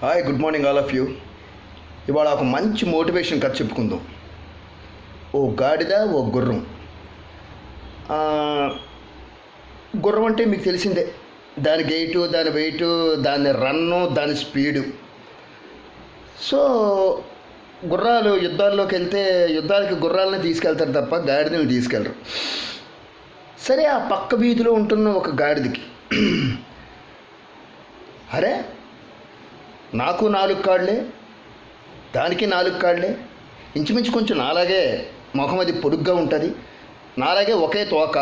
Hi, good morning all of you. ఇవాళ ఒక మంచి మోటివేషన్ కథ చెప్పుకుందాం. ఓ గాడిద, ఓ గుర్రం. గుర్రం అంటే మీకు తెలిసిందే, దాని గెయిటు, దాని వెయిటు, దాని రన్ను, దాని స్పీడు. సో గుర్రాలు యుద్ధాల్లోకి వెళ్తే యుద్ధాలకి గుర్రాలని తీసుకెళ్తారు తప్ప గాడిదలను తీసుకెళ్ళరు. సరే, ఆ పక్క వీధిలో ఉంటున్న ఒక గాడిదకి అరే, నాకు 4 కాళ్ళే, దానికి 4 కాళ్ళే, ఇంచుమించు కొంచెం నాలాగే ముఖం అది పొడుగ్గా ఉంటుంది, నాలాగే ఒకే తోక,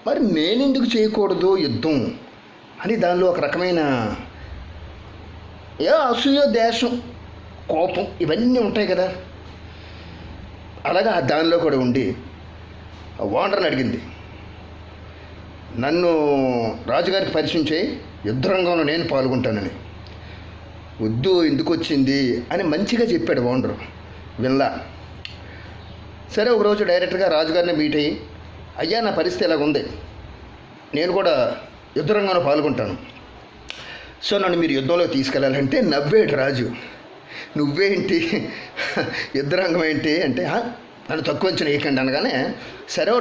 మరి నేనెందుకు చేయకూడదు యుద్ధం అని దానిలో ఒక రకమైన అసూయ, దేశం, కోపం ఇవన్నీ ఉంటాయి కదా. అలాగా దానిలో కూడా ఉండి ఓనర్ని అడిగింది, నన్ను రాజుగారికి పరిచయం చేయి, యుద్ధరంగంలో నేను పాల్గొంటానని. వద్దు, ఎందుకు వచ్చింది అని మంచిగా చెప్పాడు ఓనరు. వినలా. సరే, ఒకరోజు డైరెక్ట్గా రాజుగారిని మీట్ అయ్యి, అయ్యా నా పరిస్థితి ఇలాగ ఉంది, నేను కూడా యుద్ధరంగంలో పాల్గొంటాను, సో నన్ను మీరు యుద్ధంలో తీసుకెళ్ళాలంటే నవ్వేడు రాజు. నువ్వేంటి, యుద్ధరంగం ఏంటి అంటే, నన్ను తక్కువ అంచనా వేయకండి అనగానే, సరే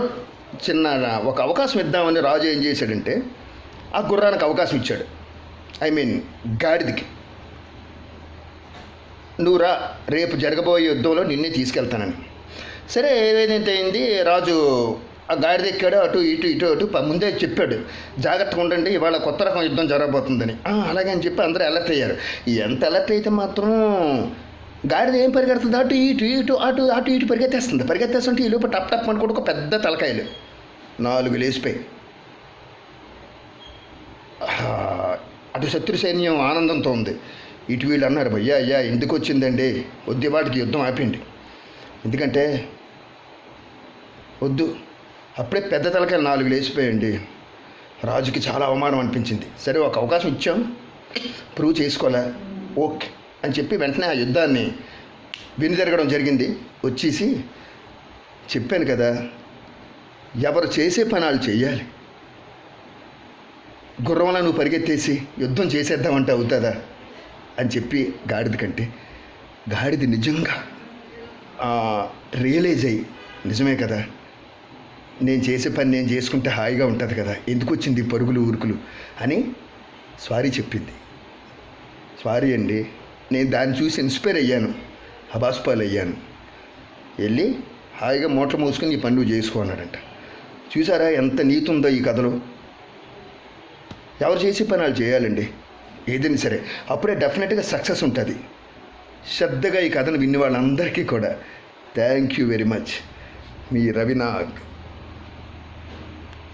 చిన్న ఒక అవకాశం ఇద్దామని రాజు ఏం చేశాడంటే ఆ గుర్రానికి అవకాశం ఇచ్చాడు. గాడిదకి, నువ్వు రా, రేపు జరగబోయే యుద్ధంలో నిన్నే తీసుకెళ్తానని. సరే, ఏదైతే అయింది, రాజు ఆ గాడిద ఎక్కాడు, అటు ఇటు ముందే చెప్పాడు, జాగ్రత్తగా ఉండండి, ఇవాళ కొత్త రకం యుద్ధం జరగబోతుందని. అలాగే అని చెప్పి అందరూ అలర్ట్ అయ్యారు. ఎంత అలర్ట్ అయితే మాత్రం గాడిద ఏం పరిగెడుతుంది, అటు ఇటు పరిగెత్తేస్తుంటే ఈ లోపు టప్ టప్ అనుకుంటూ ఒక పెద్ద తలకాయలు 4 లేచిపోయి. అటు శత్రు సైన్యం ఆనందంతో ఉంది, ఇటు వీళ్ళు అన్నారు, అయ్యా ఎందుకు వచ్చిందండి, వద్దు వాటికి యుద్ధం ఆపండి, ఎందుకంటే వద్దు. అప్పుడే పెద్ద తలకాయలు 4 లేచిపోయండి. రాజుకి చాలా అవమానం అనిపించింది. సరే, ఒక అవకాశం ఇచ్చాం, ప్రూవ్ చేసుకోలే, ఓకే అని చెప్పి వెంటనే ఆ యుద్ధాన్ని జరగడం జరిగింది. వచ్చేసి చెప్పాను కదా, ఎవరు చేసే పని వాళ్ళు చెయ్యాలి. గుర్రంలా నువ్వు పరిగెత్తేసి యుద్ధం చేసేద్దామంటే అవుతుందా అని చెప్పి గాడిద కంటే గాడిద నిజంగా రియలైజ్ అయ్యి, నిజమే కదా, నేను చేసే పని నేను చేసుకుంటే హాయిగా ఉంటుంది కదా, ఎందుకు వచ్చింది పరుగులు ఊరుకులు అని సారీ చెప్పింది. సారీ అండి, నేను దాన్ని చూసి ఇన్స్పైర్ అయ్యాను, అబాస్పాలు అయ్యాను, వెళ్ళి హాయిగా మూటలు మోసుకొని ఈ పని నువ్వు చేసుకో అన్నాడంట. చూసారా ఎంత నీతి ఉందో ఈ కథలో. ఎవరు చేసే పని వాళ్ళు చేయాలండి, ఏదైనా సరే, అప్పుడే డెఫినెట్గా సక్సెస్ ఉంటుంది. శ్రద్ధగా ఈ కథను విన్న వాళ్ళందరికీ కూడా థ్యాంక్ యూ వెరీ మచ్. మీ రవినాగ్.